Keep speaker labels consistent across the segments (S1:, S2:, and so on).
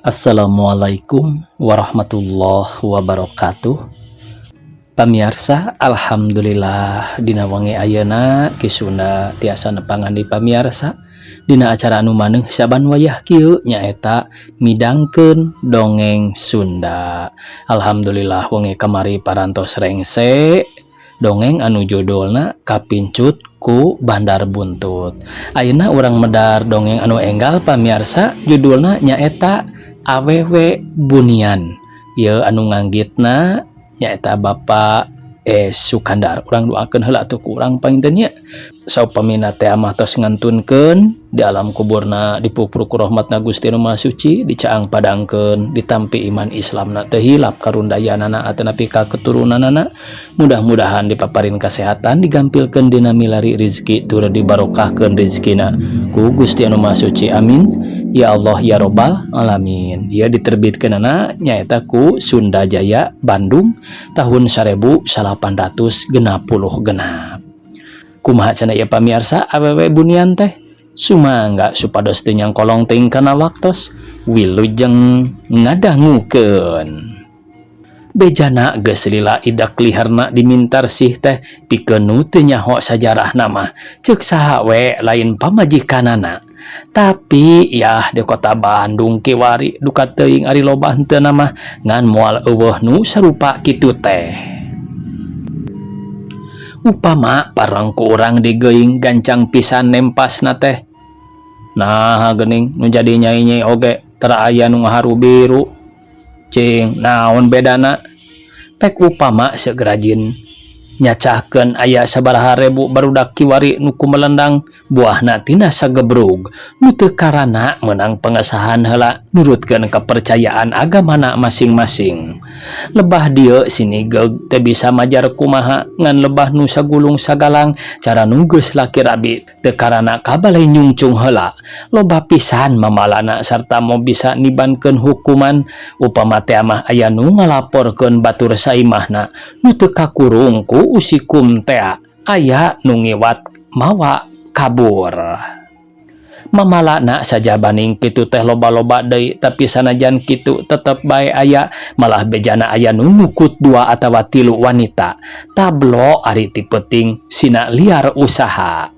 S1: Assalamualaikum warahmatullahi wabarakatuh. Pamirsa, alhamdulillah dina wengi ayeuna Ki Sunda tiasa nepangan di pamirsa dina acara anu maneh saban wayah kieu nyaeta midangkeun dongeng Sunda. Alhamdulillah wengi kamari parantos rengse dongeng anu judulna Kapincut ku Bandar Buntut. Ayeuna urang medar dongeng anu enggal pamirsa, judulna nyaeta Awewe Bunian. Ieu anu nganggitna nyaeta Bapak Sukandar. Urang doakeun heula atuh ku urang panginten nya. Saupamina teh amah tos ngantunkeun di alam kuburna dipupur ku rahmatna Gusti Nu Maha Suci, dicaang padangkeun, ditampi iman Islamna teu hilap karundayanana atanapi ka keturunanana. Mudah-mudahan dipaparin kesehatan, digampilkeun dina milari rezeki, tur dibarokahkeun rezekina ku Gusti Nu Maha Suci. Amin. Ya Allah ya Robbal alamin. Ia diterbitkeunana nyaeta ku Sunda Jaya Bandung tahun 1860 genap. Kumaha cenah ieu pamirsa awewe bunian teh? Sumangga supados teu nyangkolong teuing kana waktos, wilujeng ngadangukeun. Bejana geus lila idak liharna dimintar sih teh pikeun nu teu nyaho sajarahna mah ceuk saha we lain pamajikanana. Tapi yah di kota Bandung kiwari duka teuing ari loba henteu mah ngan moal eueuh nu sarupa kitu teh. Upama parang ku urang digeuing gancang pisan nempasna teh. Nah geuning nu jadi nyai-nyai oge tara aya nu ngaharu biru. Cing naon bedana? Pek upama segerajin nyacahkeun aya sabaraha rebu barudak kiwari nu kumelendang buahna tina sagebrug nu teu karana meunang pengesahan heula nurutkeun kepercayaan agamana masing-masing. Lebah dieu sinigeg teu bisa majar kumaha ngan lebah nu sagulung sagalang cara nu geus laki rabi teu karana kabalai nyungcung heula. Loba pisan mamalana sarta mau bisa nibankeun hukuman upama teh mah aya nu ngalaporkeun batur saimahna nu teu kakurung ku usikum teh aya nu ngiwat mawa kabur. Mamalana saja baning kitu teh loba-loba deui, tapi sanajan kitu tetep bae aya malah bejana aya nu nukut 2 atawa 3 wanita. Tablo ari ti peuting sina liar usaha.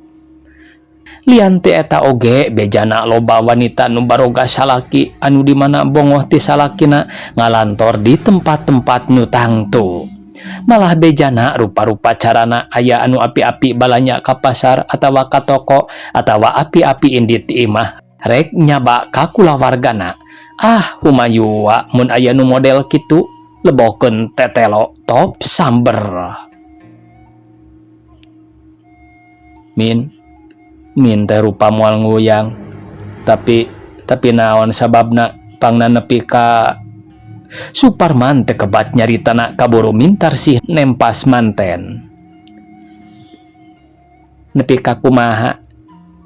S1: Lian teh eta oge bejana loba wanita nu baroga salaki anu di mana bongoh ti salakina ngalantor di tempat-tempat nu tangtu. Malah bejana rupa-rupa carana aya anu api-api balanya ka pasar atawa ka toko atawa api-api indit imah rek nyaba ka kulawargana. Ah humayua mun aya nu model kitu lebokeun tetelo top samber. Min teh rupa moal nguyang, tapi naon sababna pangna nepi ka Suparman teu kebat nyaritana kaburu mintar sih nempas manten. Nepi ka kumaha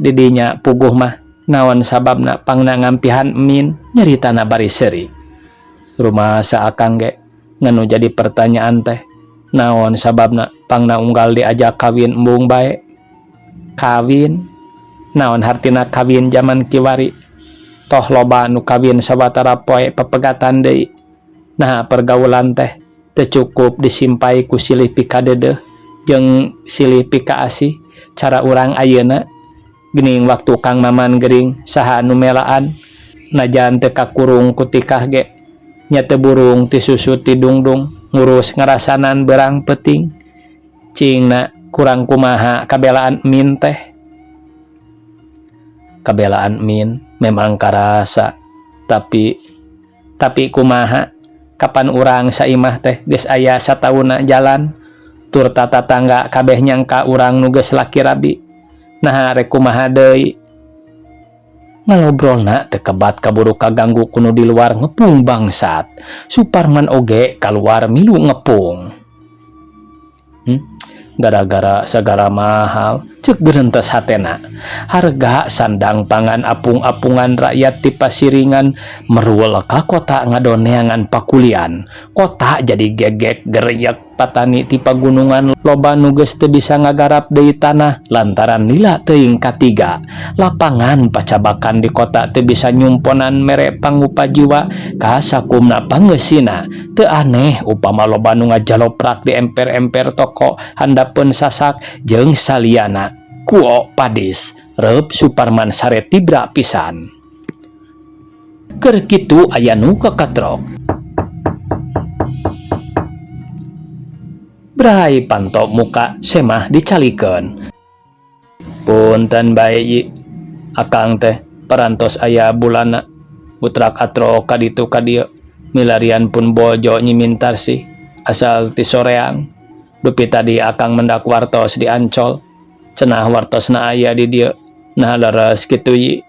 S1: didinya puguh mah naon sababna pangna ngampihan min nyaritana bari seuri. Rumasa akang ge nganu jadi pertanyaan teh naon sababna pangna unggal diajak kawin embung bae. Kawin naon hartina kawin zaman kiwari? Toh loba nu kawin sawatara poe pepegatan deui. Nah pergaulan teh teu cukup disimpai ku silih pika dedeh jeung silih pika asih. Cara urang ayeuna geuning waktu Kang Maman gering saha nu melaan najan teu kakurung ku tikah ge nya teu burung ti susut ti dungdung ngurus ngarasanan berang peuting. Cingna kurang kumaha kabelaan min teh. Kabelaan min memang karasa, tapi kumaha kapan urang saimah teh geus aya satauna jalan tur tata tangga kabeh nyangka urang nu geus laki rabi. Nah rek kumaha deui? Ngalobrolna teu kebat kaburu kaganggu kuno di luar ngepung bangsat. Suparman oge kaluar milu ngepung. Gara-gara sagara mahal cek gerentes hatena. Harga sandang pangan apung-apungan rakyat ti Pasiringan merul ka kota ngadoneangan pakulian. Kota jadi gegek gereyek patani ti pagunungan loba nu geus teu bisa ngagarap deui tanah lantaran lila teuing katiga. Lapangan pacabakan di kota teu bisa nyumponan mere pangupa jiwa ka sakumna pangeusina. Teu aneh upama loba nu ngajaloprak di emper-emper toko handapeun sasak jeung saliyana. Kuo padis reup Suparman sare tibra pisan. Keur kitu aya nu kakatrok. Brai pantok muka semah dicalikeun. Punten bae akang teh parantos aya bulana utrak atro kaditu kadieu milarian pun bojo nyimintar sih asal ti soreang. Dupi tadi akang mendak wartos di Ancol cenah wartosna aya di dieu. Nah leres kitu yi.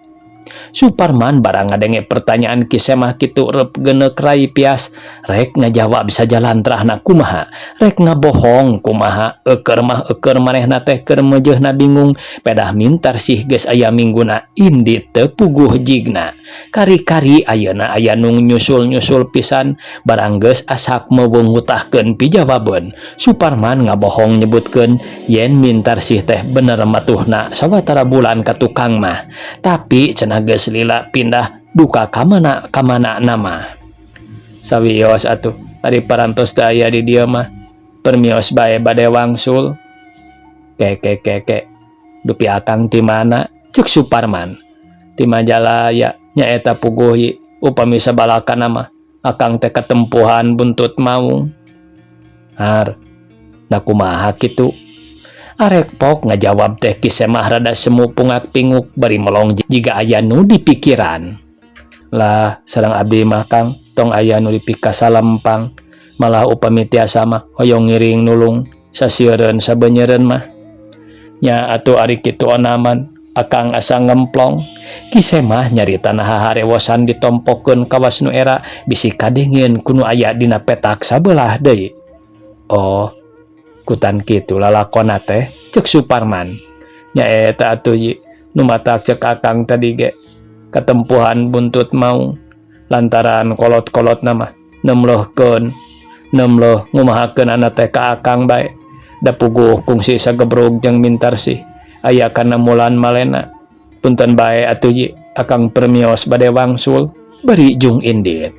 S1: Suparman barang ngadenge pertanyaan Ki Semah kitu reup geuneuk rai pias rek ngajawab sajalan terahna kumaha rek ngabohong kumaha eukeur mah eukeur manehna teh keur meujeuhna bingung pedah mintar sih geus aya mingguna indi teu puguh jigna. Kari-kari ayeuna aya nu nyusul-nyusul pisan barang geus asak meweungutahkeun pijawabeun. Suparman ngabohong nyebutkeun yen mintar sih teh bener matuhna sawatara bulan ka tukang mah tapi cenah geus lila pindah duka kamana nama. Sawios atuh ari parantos teh aya di dieu mah permios bae bade wangsul. Ke dupi akang ti mana ceuk Suparman. Ti Majalaya nyaeta puguh upami sabalakana mah akang teh katempuhan buntut maung. Har da kumaha kitu. Arek pok ngajawab teh Ki Semah rada semu pungak-pinguk bari melong jiga aya nu di pikiran. Lah sareng abdi mah Kang tong aya nu dipikasa lempang malah upami tiasa mah hoyong ngiring nulung sasiereun sabenyeureun mah. Nya atuh ari kitu onaman akang asa ngemplong. Ki Semah nyarita naha harewosan ditompokeun kawas nu era bisi kadengeun kunu aya dina petak sabelah deui. Oh kutan kitu lalakonna teh ceuk Suparman. Nyaeta atuh nu matak ceuk akang tadi ge katempuhan buntut maung lantaran kolot-kolot nama nemleuhkeun ngumahakeun ana teh ka akang bae da puguh kungsi sagebrug jeung mintar sih aya kana mulan malena. Punten bae atuh akang permios bade wangsul bari jung indit.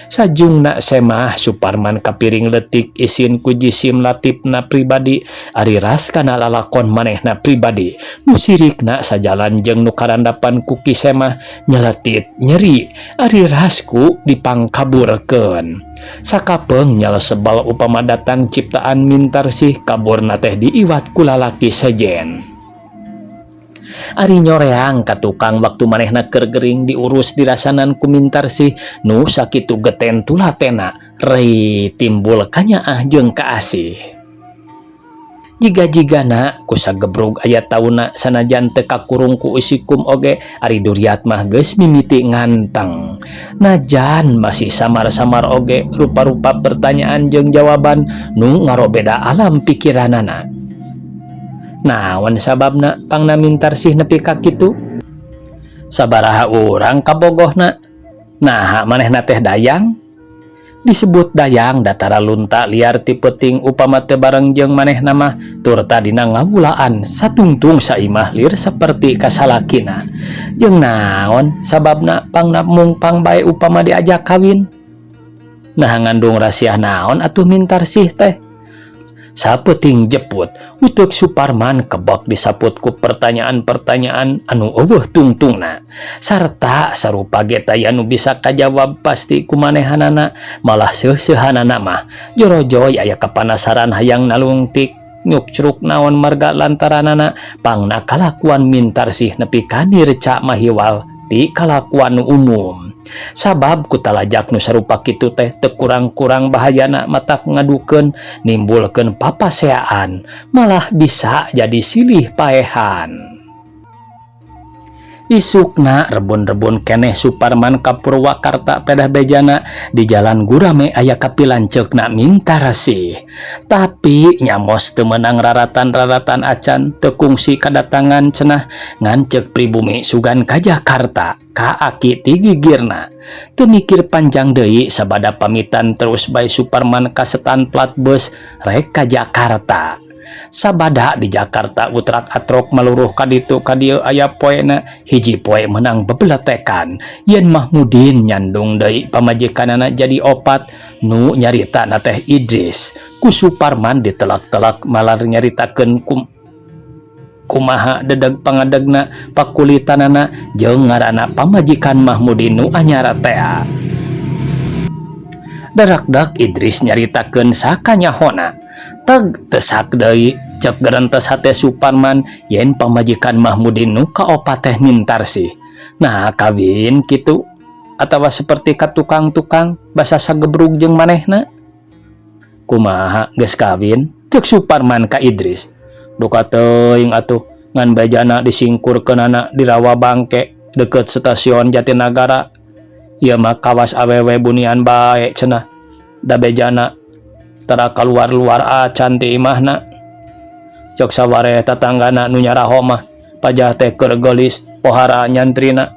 S1: Sajungna Semah Suparman kapiring letik isin ku jisim latipna pribadi ari ras kana lalakon manehna pribadi nu sirikna sajalan jeung nu karandapan ku Ki Semah nyeletit nyeri ari rasku dipangkaburkeun. Sakapeung nyalesebal upama datang ciptaan mintar sih kaburna teh diiwat ku lalaki sejen. Ari nyoreang ka tukang waktu manehna keur gering diurus dirasanan ku mintar sih nu sakitu geten tulatena rei timbul kanyaah jeung kaasih. Jiga-jigana ku sagebrug aya tauna sanajan teu kakurung ku usikum oge ari duriat mah geus mimiti nganteng. Najan masih samar-samar oge rupa-rupa pertanyaan jeung jawaban nu ngarobeda alam pikiranana. Naon sababna pangna mintar sih nepi ka kitu? Sabaraha urang kabogohna? Naha manehna teh dayang? Disebut dayang datara lunta liar ti peuting upama teu bareng jeung manehna mah tur tadina ngawulaan satungtung saimah lir saperti kasalakina. Jeung naon sababna pangna mungpang bae upama diajak kawin? Nah ngandung rasiah naon atuh mintar sih teh? Sapeting jeput utek Suparman kebak disaput ku pertanyaan-pertanyaan anu eueuh tungtungna sarta sarupa ge taya nu bisa kajawab pasti ku manehanana malah seusehanana mah jorojoy aya kapanasaran hayang nalungtik nyukcruk naon marga lantaranana pangna kalakuan mintar sih nepi ka nirca mahiwal ti kalakuan umum. Sabab ku talajak nu sarupa kitu teh teu kurang-kurang bahayana matak ngadukeun nimbulkeun papaseaan malah bisa jadi silih paehan. Isukna rebun-rebun keneh Suparman ka Purwakarta pedah bejana di jalan gurame aya kapilanceukna minta resih. Tapi nyamos teu meunang raratan-raratan acan teu kungsi kadatangan cenah ngancek pribumi sugan ka Jakarta ka aki ti gigirna. Teu mikir panjang deui sabada pamitan terus bae Suparman kasetan plat bus rek ka Jakarta. Sabada di Jakarta utrak-atrok meluruh kaditu kadieu aya poena hiji poe menang bebeletekan yen Mahmudin nyandung deui pamajikanana jadi opat nu nyaritana teh Idris. Ku Suparman ditelak-telak malar nyaritakeun kumaha dedeg pangadegna pakulitanana jeung ngaranna pamajikan Mahmudin nu anyar tea. Darak-dak Idris nyaritakeun sakanyahona. Teg tesak deui cek gerentes hate Suparman yen pamajikan Mahmudin nu kaopat teh Mintarsih. Nah kawin kitu atawa seperti ka tukang-tukang basa sagebrug jeung manehna. Kumaha geus kawin? Cek Suparman ka Idris. Duka teuing atuh ngan bajana disingkurkeunana di rawa bangke deket stasiun Jatinagara. Ieu mah kawas awewe bunian bae cenah. Da bejana tara kaluar-luar acan ti imahna. Cok saware tatanggana nu nyaraho mah pajah teh keur geulis pohara nyantrina.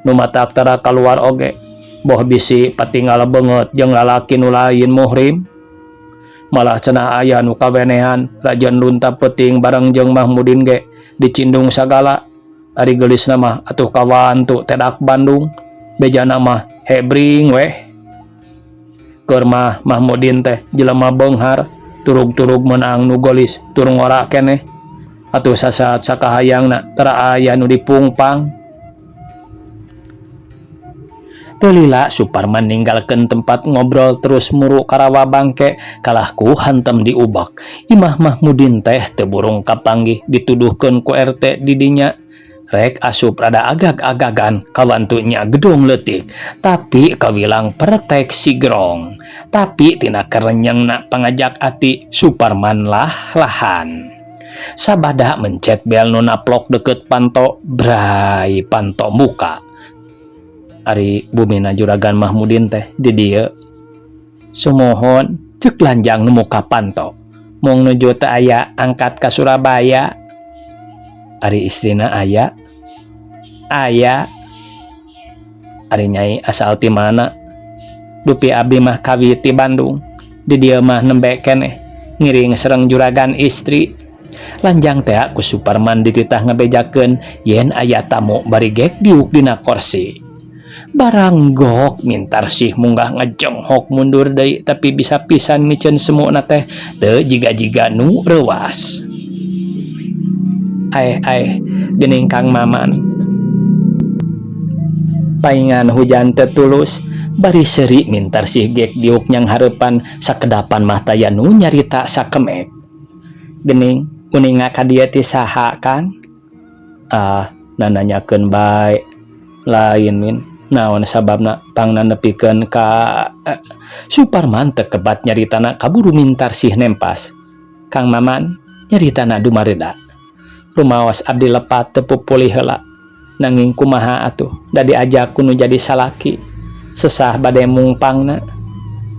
S1: Nu matak tara kaluar oge boh bisi patinggal beungeut jeung lalaki nu lain muhrim. Malah cenah aya nu kawenehan rajeun lunta peuting bareng jeung Mahmudin ge dicindung sagala. Ari geulisna mah atuh kawan tu tedak Bandung. Bejana mah hebring weh. Keur mah Mahmudin teh jelema beunghar turug-turug meunang nu geulis tur ngora keneh. Atuh sasaat sakahayangna tara aya nu dipungpang. Teu lila Suparman ninggalkeun tempat ngobrol terus muru ka rawa bangke kalahku hantem diubak. Imah Mahmudin teh teu burung kapanggih dituduhkeun ku RT di dinya. Rek asup rada agag-agagan kawantunya gedung leutik tapi kawilang pertek sigrong. Tapi tina kerenyengna pangajak ati Suparman lahan. Sabada mencet bel nu naplok deket panto brai panto muka. Ari bumina juragan Mahmudin teh di dieu. Sumohon ceuk lanjang nu muka panto. Mung nuju teu aya angkat ka Surabaya. Ari istrina aya. Ari nyai asal ti mana? Dupi abdi mah kawi ti Bandung. Di dieu mah nembe keneh ngiring sareng juragan istri. Lanjang teh ku Suparman dititah ngabejakeun yen aya tamu bari gek diuk dina kursi. Barang gok Mintarsih munggah ngejonghok mundur deui tapi bisa pisan miceun semuna teh teu jiga-jiga nu reuwas. Geuning Kang Maman. Paingan hujan teu tulus bari seuri Mintarsih gek diuk nyang hareupan sakedapan mah taya nu nyarita sakemek. Geuning uninga ka dieu ti saha Kang? Nananyakeun bae. Lain min naon sababna pangna nepikeun ka Suparman teu kebat nyaritana kaburu Mintarsih nempas. Kang Maman nyaritana dumareda. Rumaos abdi lepat teu pupulih heula. Nanging kumaha atuh da diajak ku nu jadi salaki. Sesah bade mungpangna.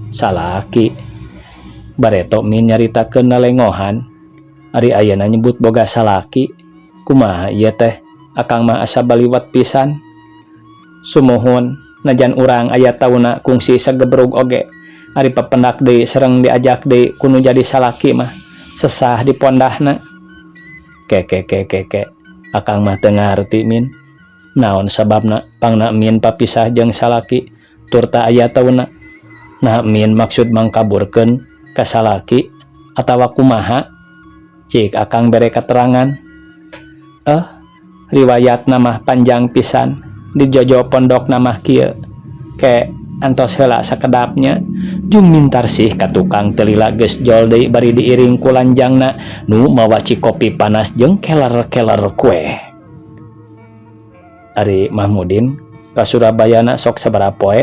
S1: Salaki. Bareto min nyaritakeun lelengohan. Ari ayeuna nyebut boga salaki. Kumaha ieu teh? Akang mah asa baliwat pisan. Sumuhun najan urang aya tauna kungsi sagebrug oge. Ari papendak deui sareng diajak deui ku nu jadi salaki mah sesah di pondahna. Keke akang mah teu ngarti min naon sababna pangna min papisah jeung salaki tur ta aya tauna. Nah min maksud mangkaburkeun ka salaki atawa kumaha? Cik akang bere katerangan. Riwayat namah panjang pisan di jojo pondok namah kieu. Ke antos heula sakedapnya jung Mintarsih ka tukang telila geus jol deui bari diiring ku lanjangna nu mawaci kopi panas jeung keler-keler kue. Ari Mahmudin ka Surabayana sok sabaraha poe?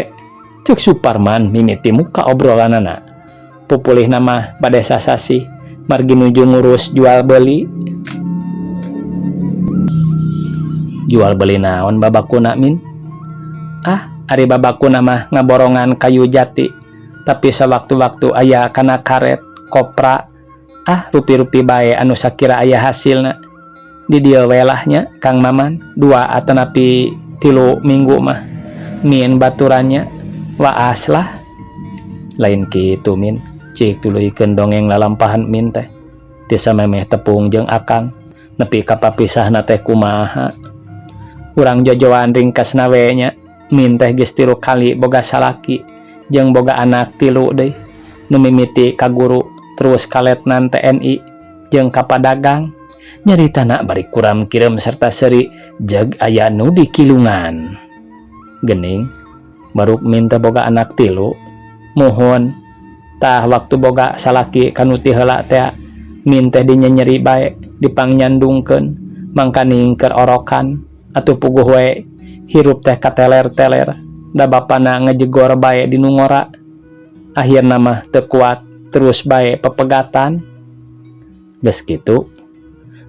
S1: Ceuk Suparman mimiti muka obrolanana. Pupulihna mah bade sasasi margi nuju ngurus jual beli. jual beli naon babakuna min? Ah, ari babakuna mah ngaborongan kayu jati, tapi sewaktu-waktu aya kana karet kopra, ah rupi-rupi bae anu sakira aya hasilna. Di dieu we lahnya Kang Maman 2 atanapi 3 minggu mah min baturannya waas lah. Lain kitu min, cik tuluikeun dongeng lalampahan min teh ti samemeh tepung jeung akang nepi ka papisahna teh kumaha. Urang jojoan ringkasna we nya min teh geus 3 kali boga salaki jeung boga anak 3 deui, nu mimiti ka guru terus ka letnan TNI jeung ka padagang. Nyaritana bari kuram kirim serta seri jeg aya nu di kilungan. Gening baruk min teh boga anak 3, mohon tah waktu boga salaki kanu ti heula teh min teh dinyeri bae dipangnyandungkeun mangka ningker orokan atuh puguh we hirup teh kateler-teler da bapana ngejegor bae di nu ngora. Akhirna mah teu kuat terus bae pepegatan. Geus kitu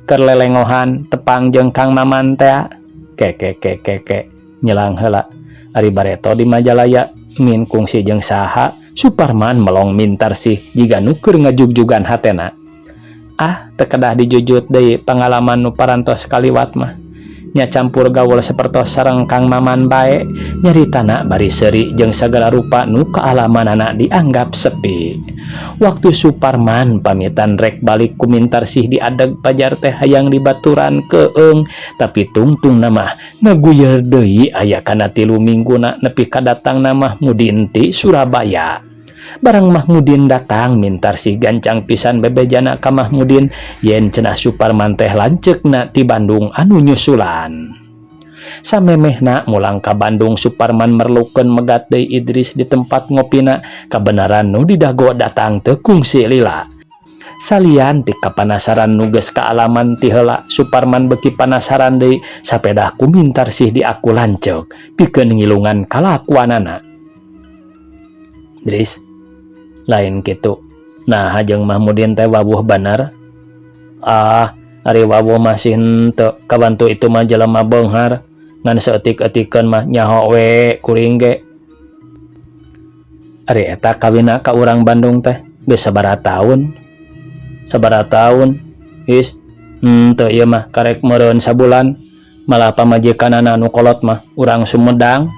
S1: keur lelengohan tepang jeung Kang Maman teh ke nyelang heula ari bareto di Majalaya min kungsi jeung saha Suparman melong mintar sih jiga nu keur ngajug-jugan hatena. Ah teu kedah dijujut deui pangalaman nu parantos kaliwat mah nya campur gaul sapertos sareng Kang Maman bae. Nyaritana bari seuri jeung sagala rupa nu kaalamanana dianggap sepi. Waktu Suparman pamitan rek balik ku Mintarsih diadeg pajar teh hayang dibaturan keung, tapi tungtung namah ngaguyeur deui aya kana 3 mingguna nepi ka datang Mahmudin ti Surabaya. Barang Mahmudin datang Mintarsih gancang pisan bebejana ka Mahmudin yen cenah Suparman teh lanceukna ti Bandung anu nyusulan. Samemehna mulang ka Bandung Suparman merlukeun megat deui Idris di tempat ngopina. Kabenaran nu didago datang teu kungsi lila. Salian ti kapanasaran nu geus kaalaman ti heula Suparman beuki panasaran deui sapedah ku Mintarsih di aku lanceuk pikeun ngilungan kalakuanana. Idris lain kitu. Nah jeung Mahmudin teh wawuh bener. Ah ari wawuh masih henteu kabantu itu mah jelema beunghar ngan saeutik-eutikeun mah nyaho we kuring ge. Ari eta kawinna ka urang Bandung teh geus sabaraha taun? Sabaraha taun? Is henteu ieu mah karek meureun sabulan, malah pamajikanana anu kolot mah urang Sumedang.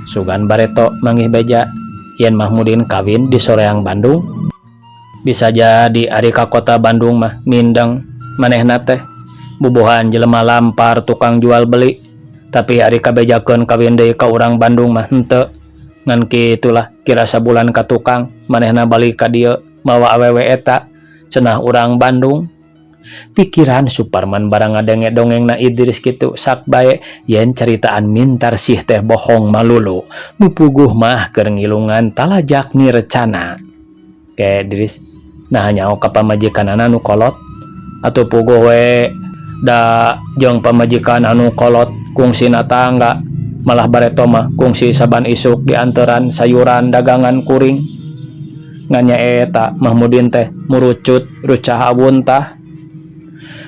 S1: Sugan bareto manggih beja yen Mahmudin kawin di soreang Bandung. Bisa jadi ari ka kota Bandung mah mindeng manehna teh bubuhan jelema lampar tukang jual beli, tapi ari kabejakeun kawin deui ka urang Bandung mah henteu. Ngan kitulah kira sabulan ka tukang manehna balik ka dieu mawa awewe eta cenah urang Bandung. Pikiran Suparman barang ngadenge dongengna Idris kitu sak bae yen caritaan Mintarsih teh bohong malulu, nu puguh mah keur ngilungan talajak ni recana. Ke Idris nah nyaho ka pamajikanana nu kolot atuh puguh we da jeung pamajikan anu kolot kungsina tangga malah bareto mah kungsi saban isuk dianteran sayuran dagangan kuring. Ngan nya eta Mahmudin teh murucut rucah awun tah.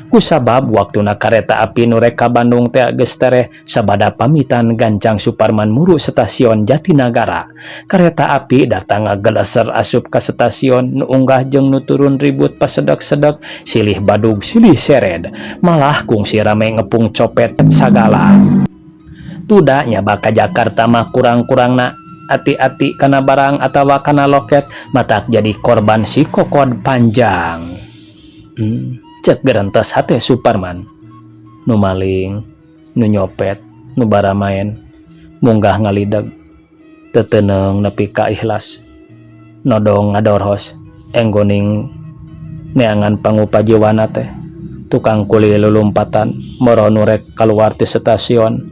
S1: Kusabab waktuna kareta api nu rek ka Bandung teh geus tereh sabada pamitan gancang Suparman muru stasiun Jatinagara. Kareta api datang ngageleser asup ka stasiun nu unggah jeung nu turun ribut pasedek-sedek, silih badug silih sered, malah kungsi rame ngepung copet sagala. Tuda nyaba ka Jakarta mah kurang-kurangna ati-ati kana barang atawa kana loket matak jadi korban si kokod panjang. Cek gerentas hate Suparman nu maling, nu nyopet, nu baramaen munggah ngalideg teu teuneng nepi ka ikhlas nodong ngadorhos enggoning neangan pangupajiwana teh tukang kuli lulumpatan moro nu rek kaluar ti stasiun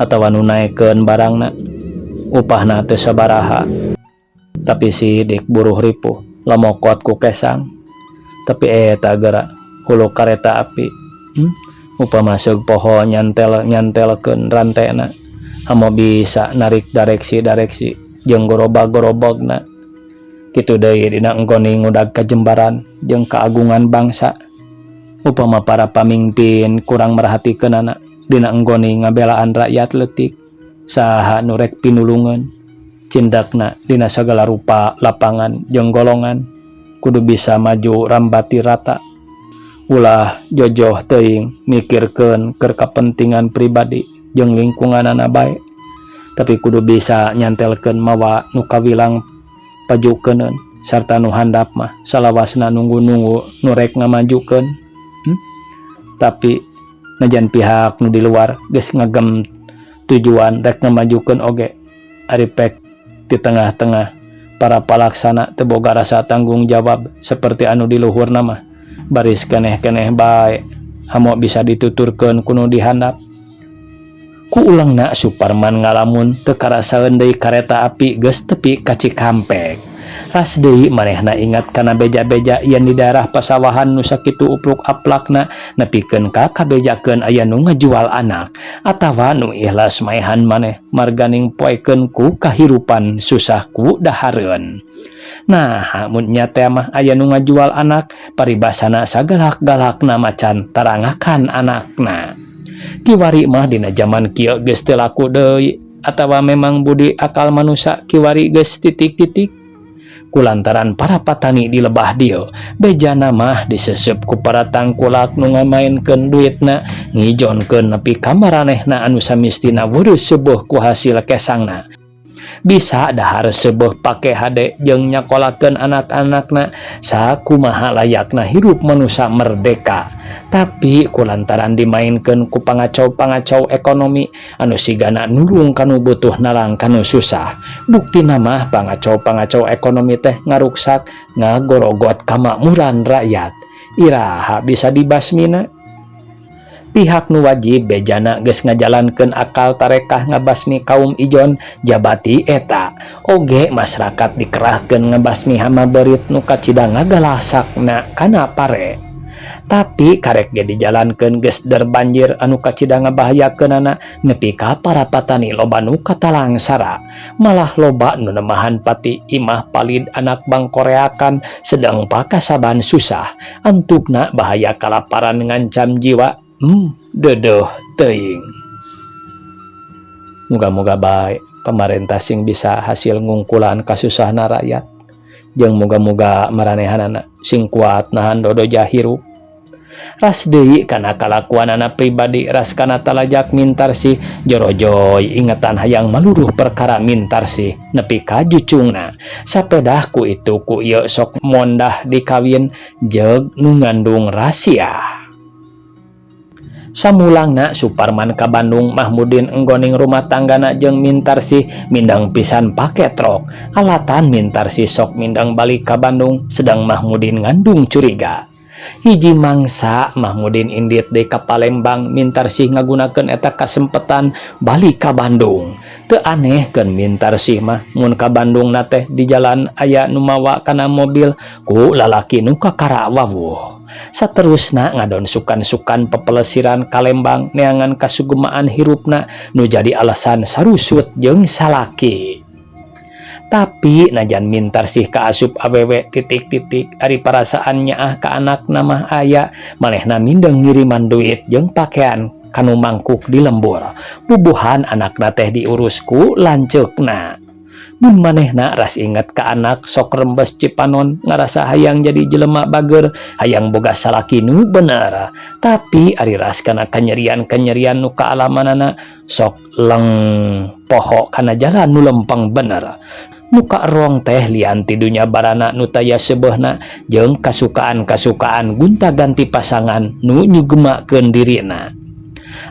S1: atawa nu naekeun barangna upahna teu sabaraha tapi sidik buruh ripuh lamokot ku kesang. Tapi eta geura hulu kareta api upama seug poho nyantelkeun rantena hamo bisa narik direksi jeung gorobag-gorobogna. Kitu deui dina enggoning ngudag kajembaran jeung keagungan bangsa. Upama para pamimpin kurang merhatikeunana dina enggoni ngabelaan rakyat leutik saha nu rek pinulungan cindakna dina sagala rupa lapangan jeung golongan kudu bisa maju rambati rata ulah jojoh teuing mikirkeun keur kapentingan pribadi jeung lingkunganana bae tapi kudu bisa nyantelkeun mawa nu kawilang pajukeuneun sarta nu handap mah salawasna nunggu-nunggu nu rek ngamajukeun tapi najan pihak nu di luar geus ngagem tujuan rek ngamajukeun oge ari pek di tengah-tengah para palaksana teu boga rasa tanggung jawab seperti anu di luhurna mah baris keneh-keneh bae hamo bisa dituturkeun kuno dihandap ku ulangna Suparman ngalamun teu karasaeun deui kareta api geus tepi ka Cikampek ras deui manehna ingat kana beja-beja yen di daerah pasawahan nu sakitu upluk aplakna nepikeun ka kabejakeun aya nu ngajual anak atawa nu ikhlas maehan maneh marganing poekeun ku kahirupan susah ku dahareun. Nah, mun nya teh mah aya nu ngajual anak paribasana sagalak-galakna macan tarangakan anakna. Kiwari mah dina zaman kieu geus teu laku deui atawa memang budi akal manusia kiwari geus titik-titik kulantaran para patani di lebah dieu bejana mah disesep ku para tangkulak nu ngamainkeun duitna ngijonkeun nepi ka maranehna anu samistina weureuh seubuh ku hasil kesangna bisa dahar seubuh pake hade jeung nyakolakeun anak-anakna sakumaha layakna hirup manusia merdeka tapi kulantaran dimainkeun ku pangacau-pangacau ekonomi anu sigana nulung kanu butuh narang kanu susah buktina mah pangacau-pangacau ekonomi teh ngaruksak ngagorogot kamakmuran rakyat iraha bisa dibasmina pihak nu wajib bejana geus ngajalankeun akal tarekah ngabasmi kaum ijon jabati eta oge masyarakat dikerahkeun ngabasmi hama beurit nu kacida ngagalasakna kana pare tapi karek ge dijalankeun geus der banjir anu kacida ngabahayakeunana nepi ka para patani loba nu katalangsara malah loba nu nemahan pati imah palid anak bangkoreakan sedang pakasaban susah antukna bahaya kalaparan ngancam jiwa dedoh teuing. Muga-muga bae pemerintah sing bisa hasil ngungkulan kasusahna rakyat jeung muga-muga maranehanana sing kuat nahan dodo jahirup ras deui kana kalakuanana pribadi ras kana talajak mintarsih jorojoy ingetan hayang maluruh perkara mintarsih nepi ka jucungna sapedah ku itu ku ieu sok mondah dikawin jeung nu ngandung rahasia. Samulangna Suparman ka Bandung Mahmudin enggoning rumah tanggana jeung mintarsih mindang pisan pake trok alatan mintarsih sok mindang balik ka Bandung sedang Mahmudin ngandung curiga hiji mangsa Mahmudin indit di ka Palembang mintarsih ngagunakeun eta kasempetan balik ka Bandung teu anehkeun mintarsih mah mun ka Bandung na teh di jalan aya nu mawa kana mobil ku lalaki nu kakara wawuh saterusna ngadon sukan-sukan pepelesiran Kalembang neangan kasugemaan hirupna nu jadi alasan sarusut jeung salaki tapi najan mintarsih ka asup awewe titik-titik ari perasaannya ka anak namah aya manehna mindeng ngiriman duit jeung pakaian kanu mangkuk di lembur pubuhan anakna teh diurusku lanceukna mun manehna ras inget ka anak sok rembes cipanon ngarasa hayang jadi jelema bager hayang boga salaki nu bener tapi ari ras kana kanyerian-kanyerian nu kaalamanana sok leng poho kana jalan nu lempeng bener muka rong teh lian ti dunya barana nu taya seubeuhna jeung kasukaan-kasukaan gunta-ganti pasangan nu nyugemakeun dirina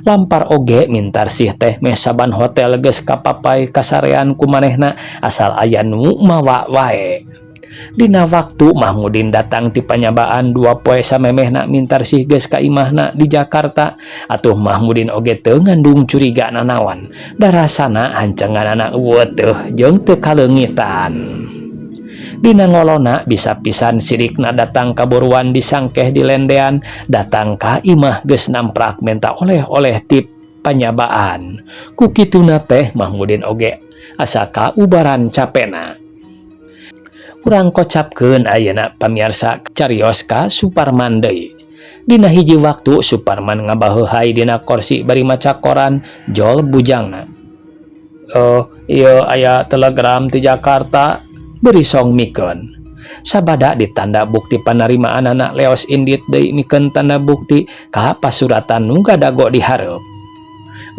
S1: lampar oge mintarsih teh meh saban hotel geus kapapai kasarean ku manehna asal aya nu mawa wae dina waktu Mahmudin datang ti panyabaan 2 poe samemehna mintarsih geus ka imahna di Jakarta atuh Mahmudin oge teu ngandung curiga nanawan darasana hancenganana eueuh jeung teu kaleungitan dina ngolona bisa pisan sirikna datang kaburuan disangkeh di lendean datang ka imah geus namprak menta oleh-oleh tip panyabaan ku kituna teh Mahmudin oge asa kaubaran capena urang kocapkeun ayeuna pamirsa carios ka Suparman deui Dina hiji waktu Suparman ngabaheuhai dina kursi bari maca koran, jol bujangna. "Oh, iya aya telegram ti Jakarta," beri song mikeun. Sabada ditanda bukti panerimaan anak leos indit deui mikeun tanda bukti ka pasuratan nu gadago di hareup.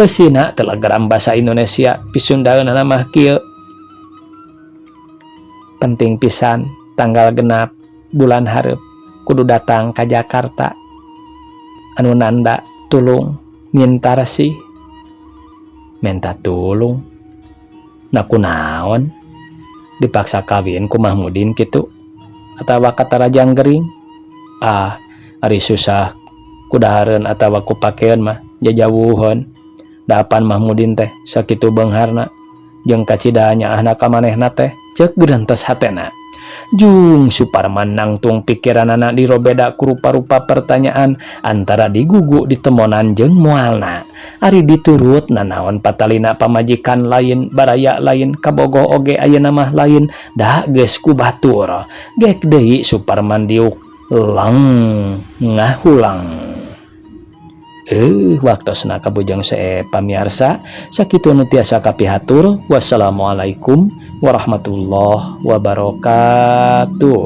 S1: Eusina telegram basa Indonesia pisundaeunana mah kieu. Penting pisan tanggal genap bulan hareup kudu datang ka Jakarta. Anu nanda tulung minta resih. Minta tulung. Na kunaon? Dipaksa kawin ku Mahmudin kitu? Atawa kata Rajang Gering? Ari susah kudahareun atawa ku pakeun mah jajawuhon. Dapan Mahmudin teh sakitu beungharna jeung kacida nyaahna ka manehna teh ceuk geurentes hatena. Jung Suparman nangtung pikiranana dirobeda ku rupa-rupa pertanyaan antara digugu ditemonan jeung moalna. Ari diturut nanaon patalina pamajikan lain, baraya lain, kabogoh oge ayeuna mah lain, da geus ku batur. Gek deui Suparman diuk lang ngahulang. Waktosna kabujang sae pamiarsa, sakitu nu tiasa kapihatur. Wassalamualaikum warahmatullahi wabarakatuh.